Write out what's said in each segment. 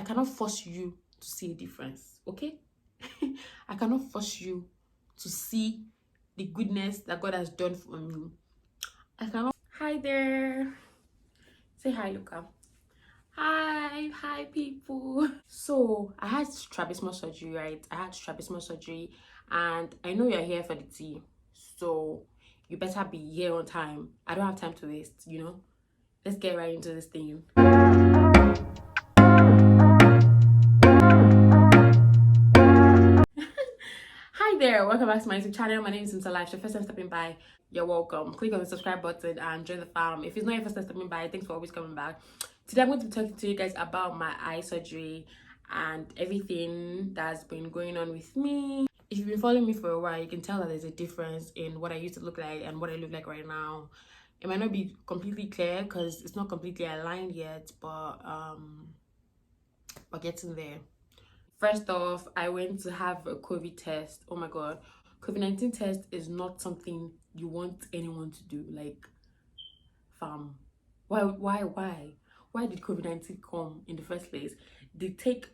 cannot force you to see a difference, okay? I cannot force you to see the goodness that God has done for me. I cannot. Hi there. Say hi, Luca. Hi, people. So I had strabismus surgery, right? I had strabismus surgery, and I know you're here for the tea, so you better be here on time. I don't have time to waste, you know. Let's get right into this thing. Hi there, welcome back to my YouTube channel. My name is Sinta Life. If you're first time stepping by, you're welcome. Click on the subscribe button and join the fam. If it's not your first time stepping by, thanks for always coming back. Today I'm going to be talking to you guys about my eye surgery and everything that's been going on with me. If you've been following me for a while, you can tell that there's a difference in what I used to look like and what I look like right now. It might not be completely clear because it's not completely aligned yet, but we're getting there. First off, I went to have a COVID test. Oh my god, COVID-19 test is not something you want anyone to do. Like, fam, why did COVID-19 come in the first place? They take,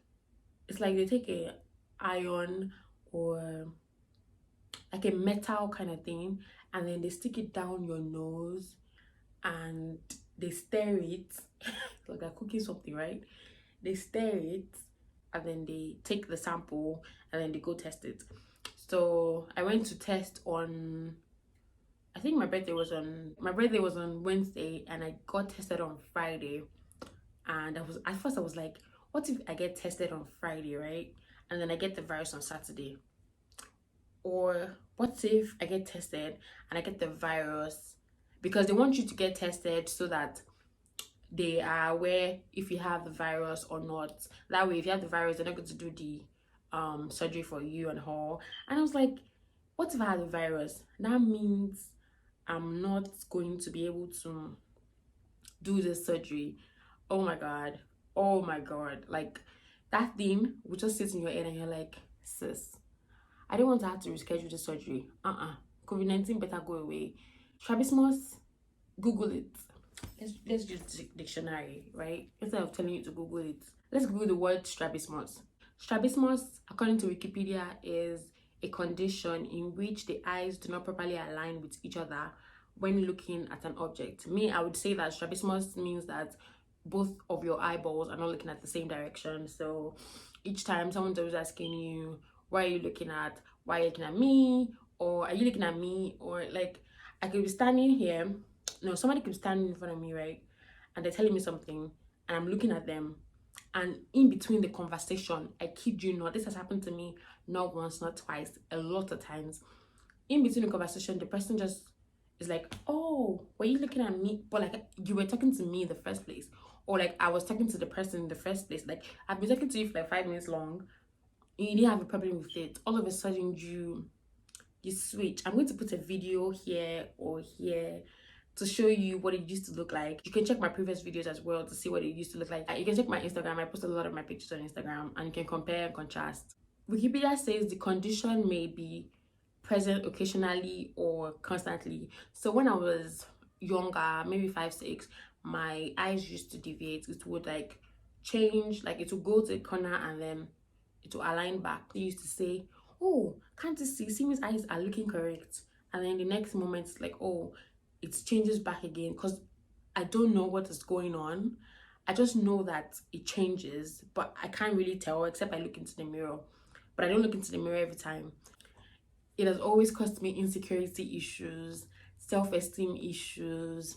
it's like they take a iron or like a metal kind of thing, and then they stick it down your nose and they stare it like they're cooking something, right? They stare it and then they take the sample and then they go test it. So I went to test on, I think my birthday was on Wednesday, and I got tested on Friday. And at first I was like, what if I get tested on Friday, right? And then I get the virus on Saturday? Or what if I get tested and I get the virus? Because they want you to get tested so that they are aware if you have the virus or not. That way, if you have the virus, they're not going to do the surgery for you and all. And I was like, what if I have the virus? That means I'm not going to be able to do this surgery. Oh my god. Oh my god. Like, that thing will just sit in your head and you're like, sis, I don't want to have to reschedule the surgery. COVID-19 better go away. Strabismus, Google it. Let's use dictionary, right? Instead of telling you to Google it, let's Google the word strabismus. Strabismus, according to Wikipedia, is a condition in which the eyes do not properly align with each other when looking at an object. Me, I would say that strabismus means that both of your eyeballs are not looking at the same direction. So each time someone's always asking you, what are you looking at? Why are you looking at me? Or are you looking at me? Or like, I could be standing here. No, somebody could be standing in front of me, right? And they're telling me something, and I'm looking at them. And in between the conversation, I kid you not, this has happened to me not once, not twice, a lot of times. In between the conversation, the person just is like, oh, were you looking at me? But like, you were talking to me in the first place. Or like, I was talking to the person in the first place. Like, I've been talking to you for like 5 minutes long. You didn't have a problem with it. All of a sudden, you switch. I'm going to put a video here or here to show you what it used to look like. You can check my previous videos as well to see what it used to look like. You can check my Instagram. I post a lot of my pictures on Instagram, and you can compare and contrast. Wikipedia says the condition may be present occasionally or constantly. So when I was younger, maybe 5, 6, my eyes used to deviate. It would like change, like it would go to the corner and then it will align back. They used to say, oh, can't you see? Simi's eyes are looking correct. And then the next moment, it's like, oh, it changes back again, because I don't know what is going on. I just know that it changes, but I can't really tell except I look into the mirror. But I don't look into the mirror every time. It has always caused me insecurity issues, self-esteem issues,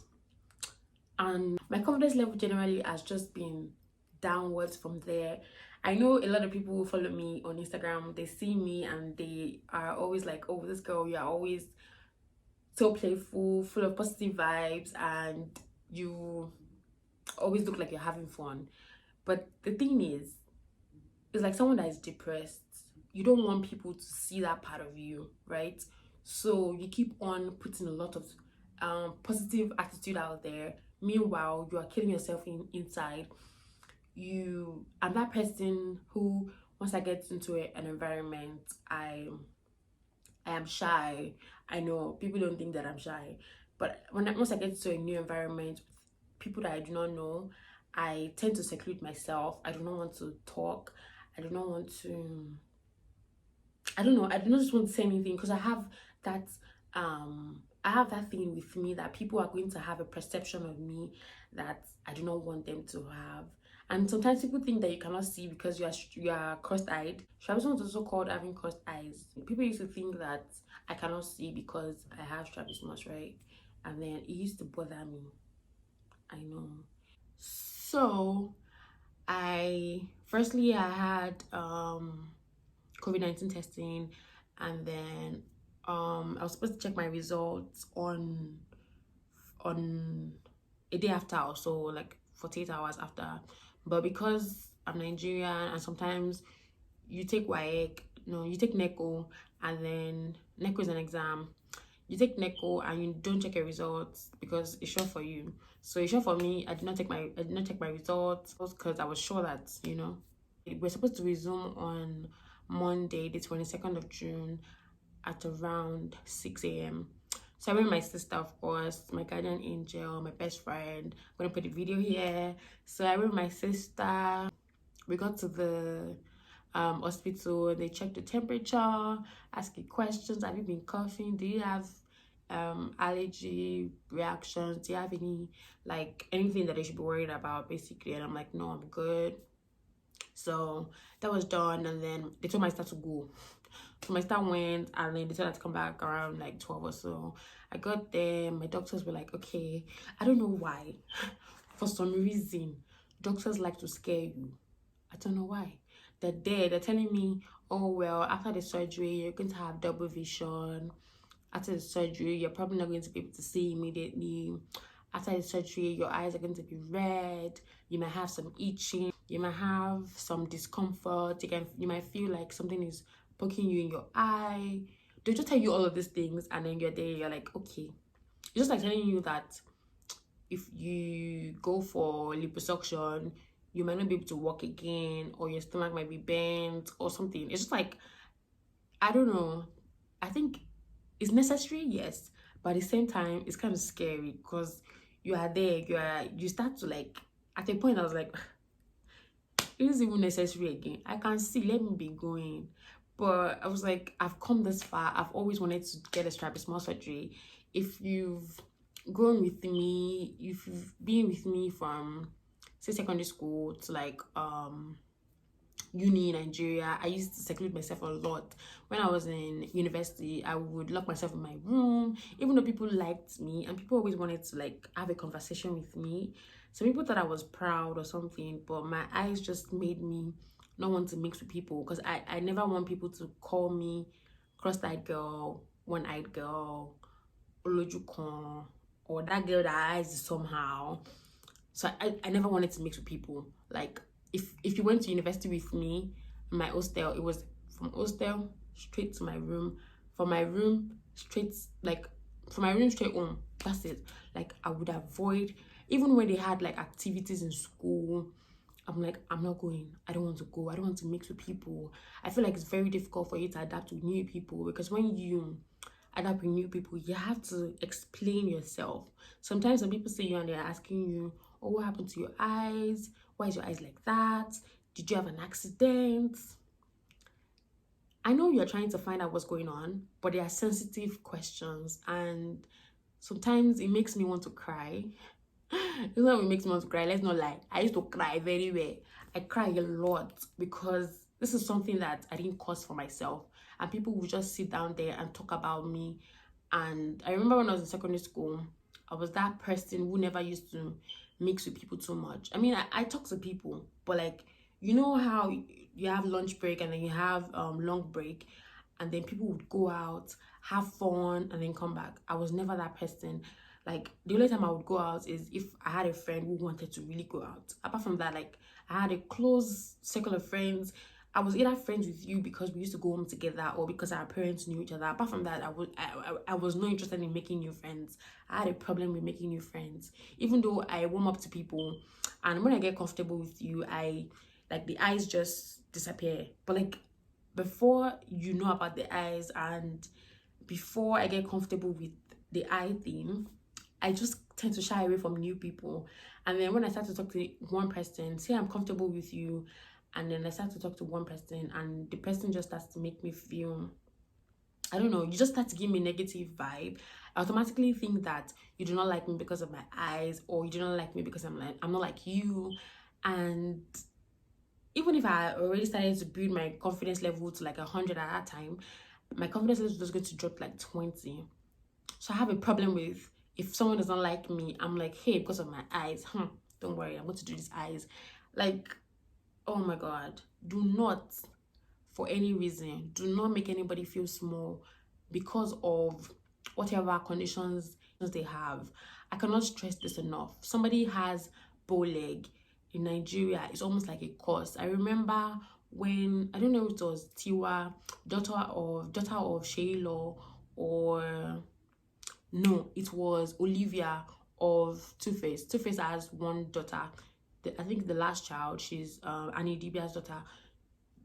and my confidence level generally has just been downwards from there. I know a lot of people who follow me on Instagram, they see me and they are always like, oh, this girl, you're always so playful, full of positive vibes, and you always look like you're having fun. But the thing is, it's like someone that is depressed. You don't want people to see that part of you, right? So you keep on putting a lot of positive attitude out there. Meanwhile, you are killing yourself inside. I'm that person who, once I get into an environment, I am shy. I know people don't think that I'm shy, but once I get to a new environment with people that I do not know, I tend to seclude myself. I do not want to talk. I do not want to, I don't know, I do not just want to say anything because that I have that thing with me that people are going to have a perception of me that I do not want them to have. And sometimes people think that you cannot see because you are cross-eyed. Strabismus is also called having crossed eyes. People used to think that I cannot see because I have strabismus, right? And then it used to bother me. I know. So I had COVID-19 testing, and then I was supposed to check my results on a day after, or so, like 48 hours after. But because I'm Nigerian and sometimes you take WAEC, no, you take NECO, and then NECO is an exam. You take NECO and you don't check your results because it's short for you. So it's short for me. I did not check my results because I was sure that, we're supposed to resume on Monday, the 22nd of June at around 6 a.m. So I went with my sister, of course, my guardian angel, my best friend. I'm gonna put the video here. So I went with my sister. We got to the hospital. They checked the temperature, asked you questions. Have you been coughing? Do you have allergy reactions? Do you have any, like, anything that they should be worried about, basically? And I'm like, no, I'm good. So that was done, and then they told my sister to go. So my sister went, and then they told her to come back around like 12 or so. I got there, my doctors were like, okay, I don't know why. For some reason, doctors like to scare you. I don't know why. They're there, they're telling me, oh well, after the surgery, you're going to have double vision. After the surgery, you're probably not going to be able to see immediately. After the surgery, your eyes are going to be red. You might have some itching. You might have some discomfort. You might feel like something is poking you in your eye. They'll just tell you all of these things, and then you're there, you're like, okay. It's just like telling you that if you go for liposuction, you might not be able to walk again, or your stomach might be bent or something. It's just like, I don't know. I think it's necessary, yes, but at the same time, it's kind of scary because you are there, you start to, like, at a point I was like, it isn't even necessary again. I can see, let me be going. But I was like, I've come this far. I've always wanted to get a strabismus surgery. If you've grown with me, if you've been with me from, say, secondary school to like uni in Nigeria, I used to seclude myself a lot. When I was in university, I would lock myself in my room, even though people liked me and people always wanted to like have a conversation with me. Some people thought I was proud or something, but my eyes just made me not want to mix with people, because I never want people to call me cross-eyed girl, one-eyed girl, olojukon, or that girl that eyes is somehow. So I never wanted to mix with people. Like, if you went to university with me, my hostel, it was from hostel straight to my room, from my room straight, like, from my room straight home. That's it. Like, I would avoid, even when they had like activities in school, I'm like, I'm not going. I don't want to go. I don't want to mix with people. I feel like it's very difficult for you to adapt with new people, because when you adapt with new people, you have to explain yourself. Sometimes when people see you and they're asking you, oh, what happened to your eyes? Why is your eyes like that? Did you have an accident? I know you're trying to find out what's going on, but they are sensitive questions, and sometimes it makes me want to cry. It's not what makes me want to cry, let's not lie. I used to cry very well. I cry a lot because this is something that I didn't cause for myself, and people would just sit down there and talk about me. And I remember when I was in secondary school, I was that person who never used to mix with people too much. I mean, I talk to people, but like, you know how you have lunch break and then you have long break, and then people would go out, have fun, and then come back. I was never that person. Like, the only time I would go out is if I had a friend who wanted to really go out. Apart from that, like, I had a close circle of friends. I was either friends with you because we used to go home together, or because our parents knew each other. Apart from that, I was not interested in making new friends. I had a problem with making new friends. Even though I warm up to people, and when I get comfortable with you, like, the eyes just disappear. But like, before you know about the eyes, and before I get comfortable with the eye thing, I just tend to shy away from new people. And then when I start to talk to one person, say I'm comfortable with you, and then I start to talk to one person, and the person just starts to make me feel, I don't know, you just start to give me negative vibe. I automatically think that you do not like me because of my eyes, or you do not like me because I'm not like you. And even if I already started to build my confidence level to like 100 at that time, my confidence level is just going to drop like 20. So I have a problem with, if someone doesn't like me, I'm like, hey, because of my eyes, don't worry, I'm going to do these eyes. Like, oh my God, do not, for any reason, do not make anybody feel small because of whatever conditions they have. I cannot stress this enough. Somebody has bow leg in Nigeria, it's almost like a curse. I remember when, I don't know if it was Tiwa, daughter of Shaylo, or no, it was Olivia of Two-Face. Two-Face has one daughter. I think the last child, she's Annie Dibia's daughter.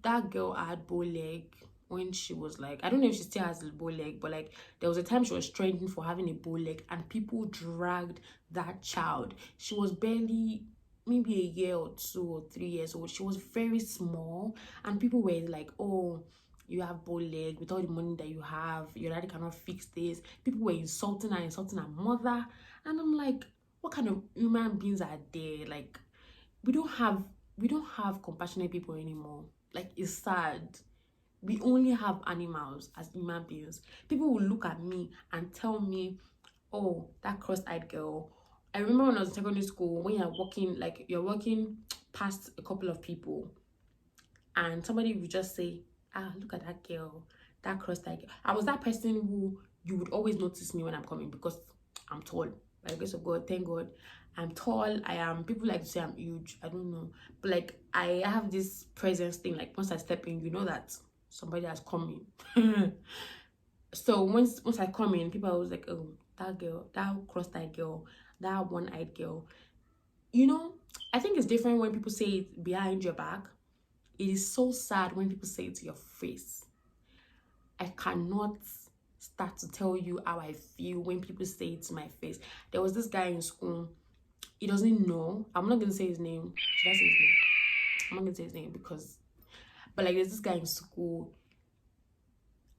That girl had bow leg when she was like, I don't know if she still has a bow leg, but like there was a time she was trending for having a bow leg, and people dragged that child. She was barely maybe a year or 2 or 3 years old. She was very small, and people were like, oh, you have bow leg, with all the money that you have, your daddy cannot fix this. People were insulting her mother. And I'm like, what kind of human beings are there? Like, we don't have compassionate people anymore. Like, it's sad. We only have animals as human beings. People will look at me and tell me, oh, that cross-eyed girl. I remember when I was in secondary school, when you're walking past a couple of people, and somebody would just say, ah, look at that girl, that cross-eyed girl. I was that person who you would always notice me when I'm coming, because I'm tall. By the grace of God, thank God, I'm tall. I am, people like to say I'm huge, I don't know, but like I have this presence thing. Like once I step in, you know that somebody has come in. So once I come in, people are always like, oh, that girl, that cross-eyed girl, that one-eyed girl. You know, I think it's different when people say it behind your back. It is so sad when people say it to your face. I cannot start to tell you how I feel when people say it to my face. There was this guy in school. He doesn't know. I'm not gonna say his name. Should I say his name? I'm not gonna say his name because, but like, there's this guy in school.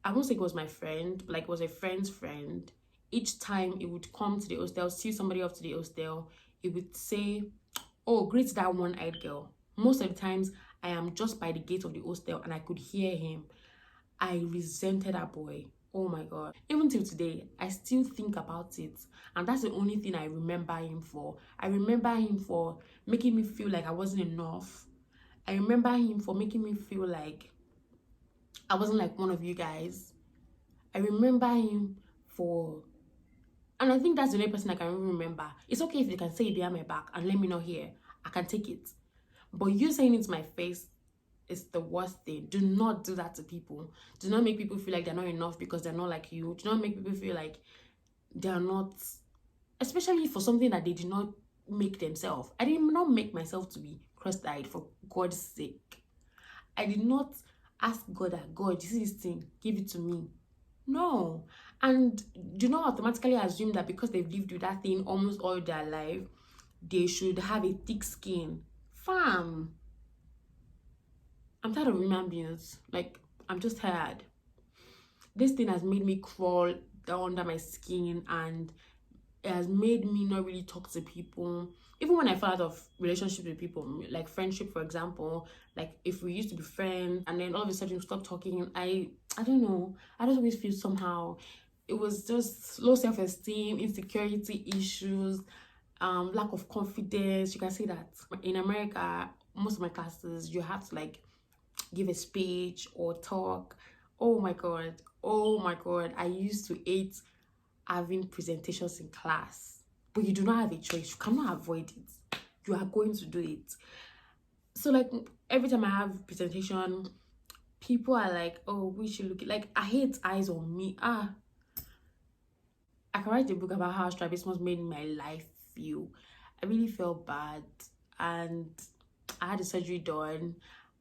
I won't say it was my friend, but like it was a friend's friend. Each time it would come to the hostel, see somebody up to the hostel, it would say, oh, greet that one-eyed girl. Most of the times, I am just by the gate of the hostel and I could hear him. I resented that boy. Oh my God. Even till today, I still think about it. And that's the only thing I remember him for. I remember him for making me feel like I wasn't enough. I remember him for making me feel like I wasn't like one of you guys. I remember him for, and I think that's the only person I can even remember. It's okay if you can say it behind my back and let me not hear. I can take it. But you saying it to my face is the worst thing. Do not do that to people. Do not make people feel like they're not enough because they're not like you. Do not make people feel like they're not, especially for something that they did not make themselves. I did not make myself to be cross-eyed, for God's sake. I did not ask God that, God, this is this thing, give it to me. No. And do not automatically assume that because they've lived with that thing almost all their life, they should have a thick skin. Fam, I'm tired of human beings. Like, I'm just tired. This thing has made me crawl down under my skin, and it has made me not really talk to people. Even when I fall out of relationships with people, like friendship, for example, like if we used to be friends and then all of a sudden we stop talking, I don't know, I just always feel somehow. It was just low self-esteem, insecurity issues, lack of confidence. You can see that in America, most of my classes, you have to like give a speech or talk. Oh my God, oh my God, I used to hate having presentations in class, but you do not have a choice. You cannot avoid it. You are going to do it. So like every time I have presentation, people are like, oh, we should look like, I hate eyes on me. I can write a book about how strabismus made my life feel. I really felt bad, and I had the surgery done,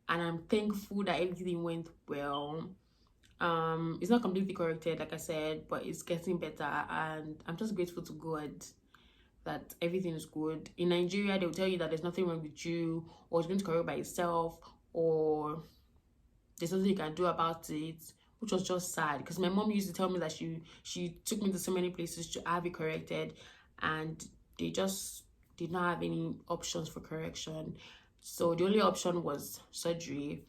and I'm thankful that everything went well. It's not completely corrected, like I said, but it's getting better, and I'm just grateful to God. that everything is good. In Nigeria, they'll tell you that there's nothing wrong with you, or it's going to correct by itself, or there's nothing you can do about it, which was just sad because my mom used to tell me that she took me to so many places to have it corrected, and they just did not have any options for correction. So the only option was surgery,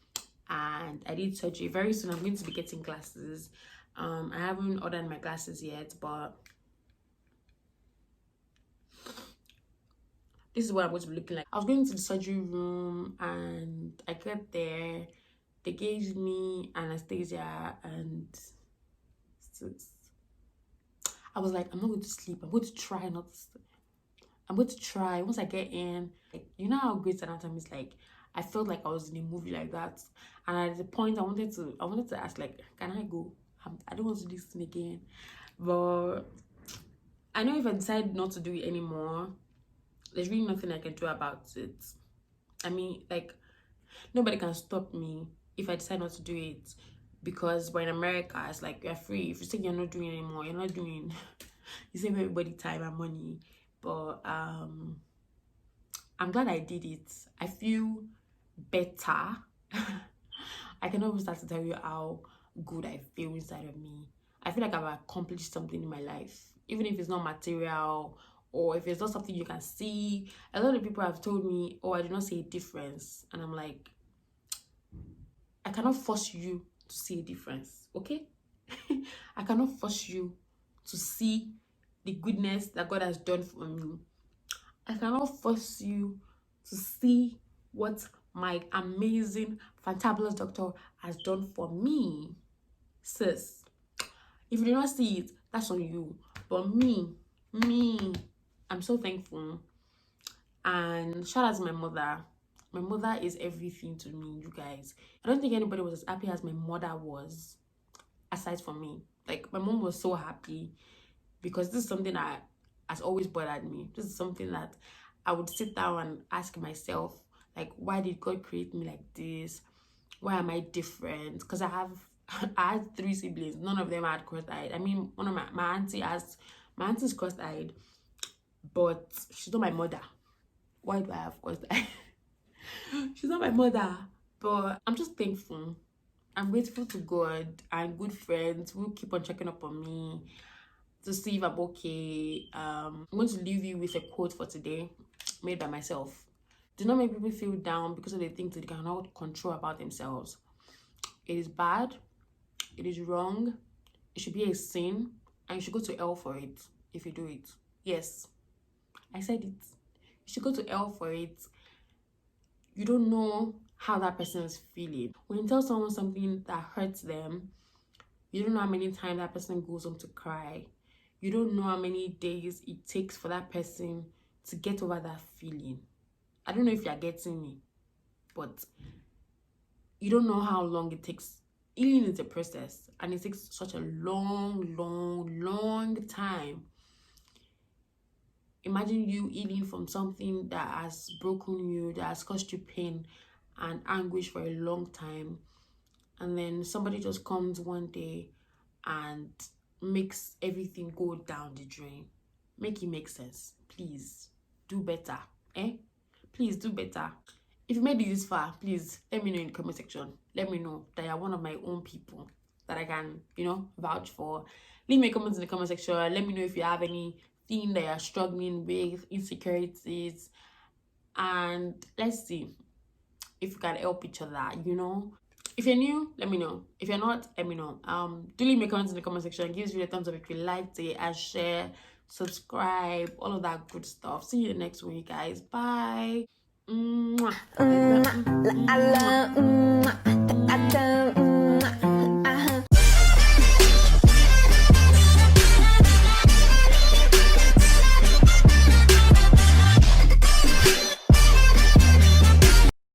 and I did surgery. Very soon I'm going to be getting glasses. I haven't ordered my glasses yet, but this is what I'm going to be looking like. I was going to the surgery room and I got there. They gave me anesthesia and I was like, I'm not going to sleep. I'm going to try not to sleep. I'm going to try. Once I get in, like, you know how Grey's Anatomy is like? I felt like I was in a movie like that. And at the point, I wanted to ask, like, can I go? I don't want to do this thing again. But I know if I decide not to do it anymore, there's really nothing I can do about it. I mean, like, nobody can stop me if I decide not to do it, because we're in America. It's like you're free. If you say you're not doing it anymore, you're not doing. You save everybody time and money. But I'm glad I did it. I feel better. I can almost start to tell you how good I feel inside of me. I feel like I've accomplished something in my life, even if it's not material or if it's not something you can see. A lot of people have told me, oh, I do not see a difference. And I'm like, I cannot force you to see a difference, okay? I cannot force you to see the goodness that God has done for me. I cannot force you to see what my amazing, fantabulous doctor has done for me. Sis, if you do not see it, that's on you. But me, I'm so thankful. And shout out to my mother. My mother is everything to me, you guys. I don't think anybody was as happy as my mother was, aside from me. Like, my mom was so happy because this is something that has always bothered me. This is something that I would sit down and ask myself, like, why did God create me like this? Why am I different? Because I had 3 siblings. None of them had cross-eyed. I mean, one of my auntie's cross-eyed, but she's not my mother. Why do I have cross-eyed? She's not my mother. But I'm just thankful. I'm grateful to God and good friends who keep on checking up on me to see if I'm okay. I'm going to leave you with a quote for today, made by myself. Do not make people feel down because of the things that they cannot control about themselves. It is bad. It is wrong. It should be a sin. And you should go to hell for it if you do it. Yes, I said it. You should go to hell for it. You don't know how that person is feeling. When you tell someone something that hurts them, you don't know how many times that person goes on to cry. You don't know how many days it takes for that person to get over that feeling. I don't know if you're getting me, but you don't know how long it takes. Healing is a process, and it takes such a long time. Imagine you healing from something that has broken you, that has caused you pain and anguish for a long time, and then somebody just comes one day and makes everything go down the drain. Make it make sense. Please do better. Please do better. If you made it this far, please let me know in the comment section. Let me know that you're one of my own people that I can, vouch for. Leave me a comment in the comment section. Let me know if you have anything that you're struggling with, insecurities, and let's see if we can help each other, If you're new, let me know. If you're not, let me know. Do leave me a comment in the comment section. Give this video a thumbs up if you liked it, and share, subscribe, all of that good stuff. See you the next week, guys. Bye. Mwah.